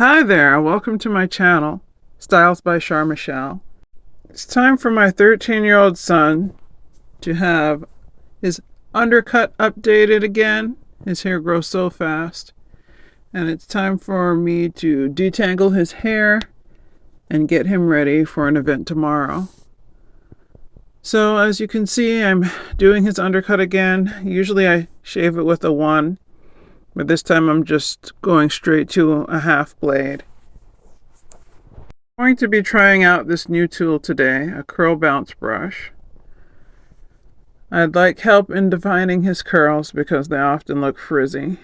Hi there, welcome to my channel, Styles by Char Michelle. It's time for my 13-year-old son to have his undercut updated again. His hair grows so fast. And it's time for me to detangle his hair and get him ready for an event tomorrow. So as you can see, I'm doing his undercut again. Usually I shave it with a 1. But this time I'm just going straight to a half blade. I'm going to be trying out this new tool today, a curl bounce brush. I'd like help in defining his curls because they often look frizzy.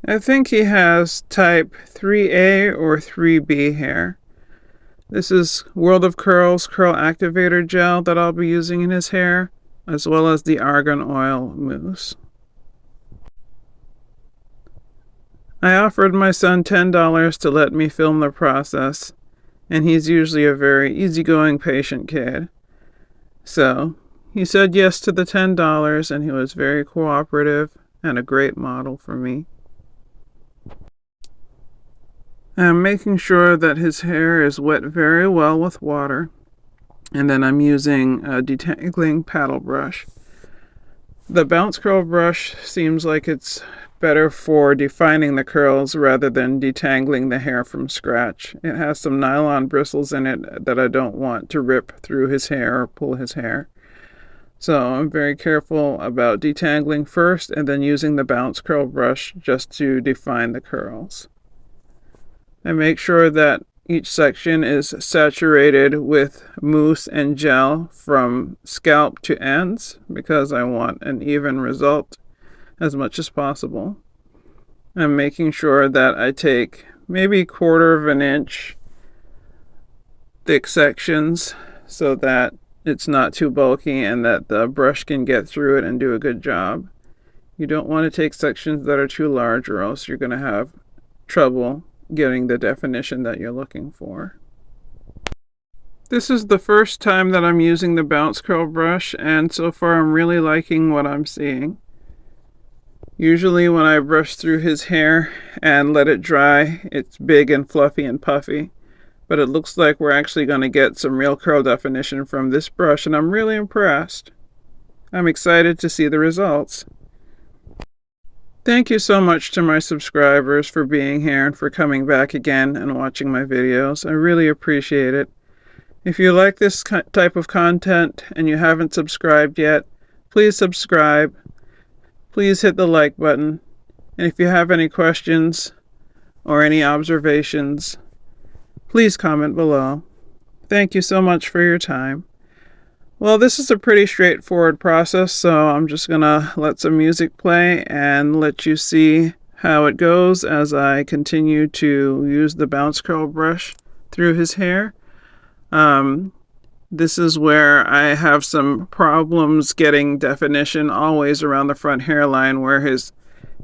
I think he has type 3A or 3B hair. This is World of Curls Curl Activator Gel that I'll be using in his hair, as well as the argan oil mousse. I offered my son $10 to let me film the process, and he's usually a very easygoing, patient kid. So he said yes to the $10, and he was very cooperative and a great model for me. I'm making sure that his hair is wet very well with water, and then I'm using a detangling paddle brush. The bounce curl brush seems like it's better for defining the curls rather than detangling the hair from scratch. It has some nylon bristles in it that I don't want to rip through his hair or pull his hair. So I'm very careful about detangling first and then using the bounce curl brush just to define the curls. I make sure that each section is saturated with mousse and gel from scalp to ends because I want an even result as much as possible. I'm making sure that I take maybe 1/4 of an inch thick sections so that it's not too bulky and that the brush can get through it and do a good job. You don't want to take sections that are too large or else you're going to have trouble getting the definition that you're looking for. This is the first time that I'm using the bounce curl brush, and so far I'm really liking what I'm seeing. Usually when I brush through his hair and let it dry, it's big and fluffy and puffy, but it looks like we're actually going to get some real curl definition from this brush, and I'm really impressed. I'm excited to see the results. Thank you so much to my subscribers for being here and for coming back again and watching my videos. I really appreciate it. If you like this type of content and you haven't subscribed yet, please subscribe. Please hit the like button. And if you have any questions or any observations, please comment below. Thank you so much for your time. Well, this is a pretty straightforward process, so I'm just going to let some music play and let you see how it goes as I continue to use the bounce curl brush through his hair. This is where I have some problems getting definition always around the front hairline where his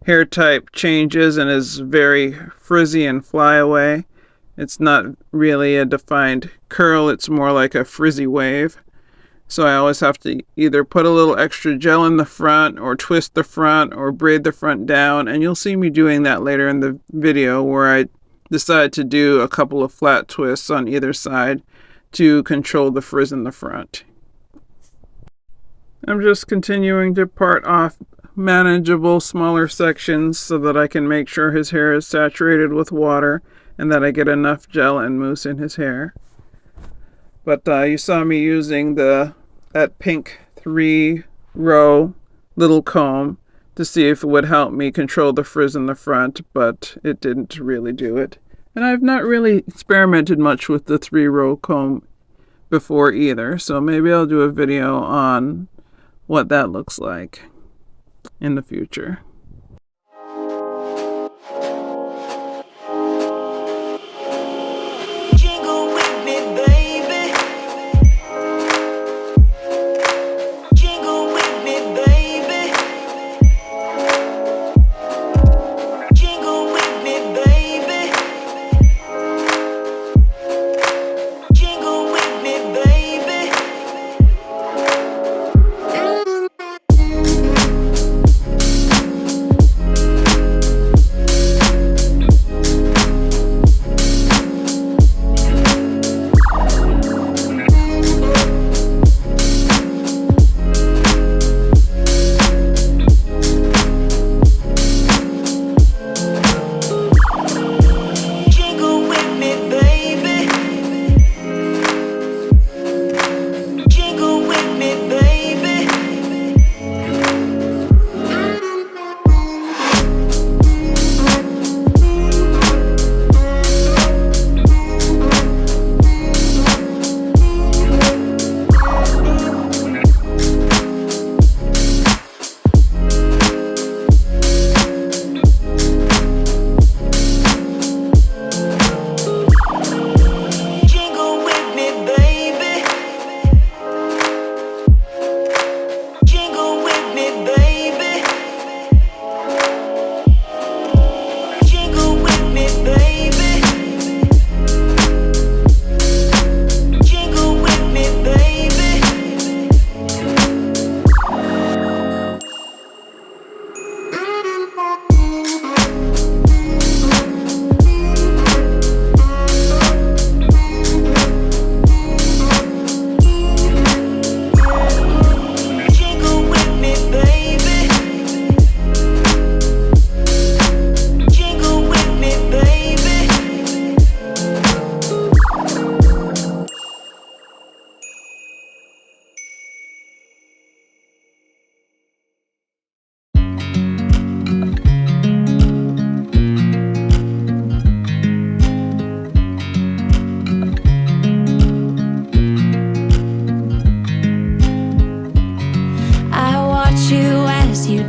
hair type changes and is very frizzy and flyaway. It's not really a defined curl, it's more like a frizzy wave. So I always have to either put a little extra gel in the front or twist the front or braid the front down. And you'll see me doing that later in the video where I decide to do a couple of flat twists on either side to control the frizz in the front. I'm just continuing to part off manageable smaller sections so that I can make sure his hair is saturated with water and that I get enough gel and mousse in his hair. But you saw me using that pink 3-row little comb to see if it would help me control the frizz in the front, but it didn't really do it. And I've not really experimented much with the 3-row comb before either, so maybe I'll do a video on what that looks like in the future.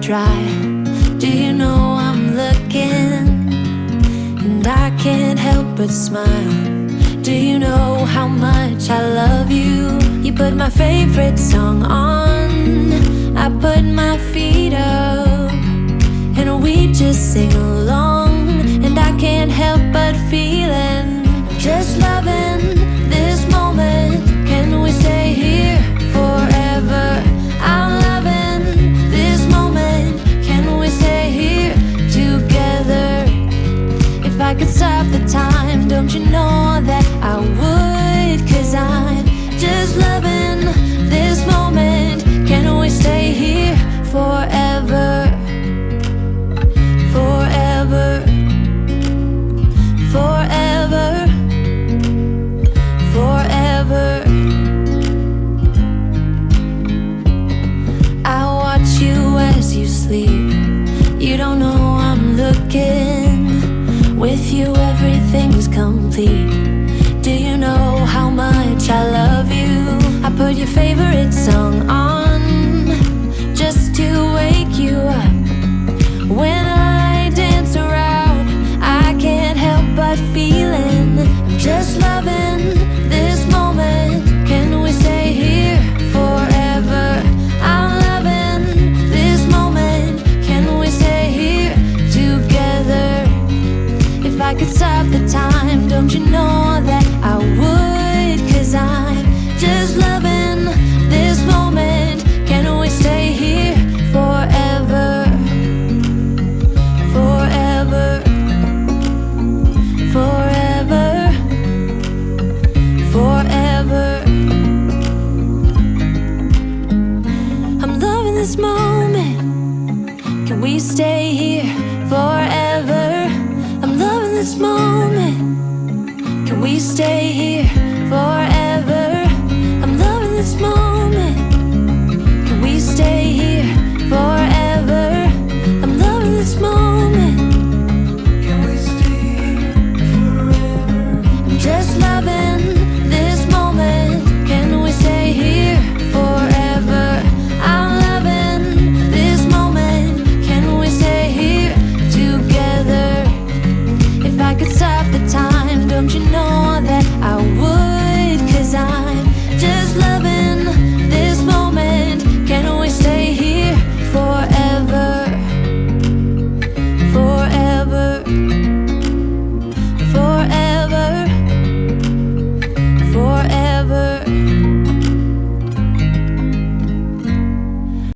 dry. Do you know I'm looking? And I can't help but smile. Do you know how much I love you? You put my favorite song on, I put my feet up, and we just sing along. And I can't help but feeling, just loving this moment. Can we stay here forever? I'm loving this moment. Can we stay here together? If I could stop the time, don't you know that I would? 'Cause I'm just loving this moment. Can we stay here forever? Forever, forever, forever. I watch you as you sleep. You don't know I'm looking. With you everything's complete. Do you know how much I love you? I put your favorite song on just to wake you up. When I dance around, I can't help but feeling, just loving this moment. Can we stay here forever? I'm loving this moment. Can we stay here together? If I could stop the time, don't you know that I would? 'Cause I'm just loving this moment. Can we stay here forever? Forever, forever, forever. I'm loving this moment. Can we stay here forever? I'm loving this moment. Can we stay here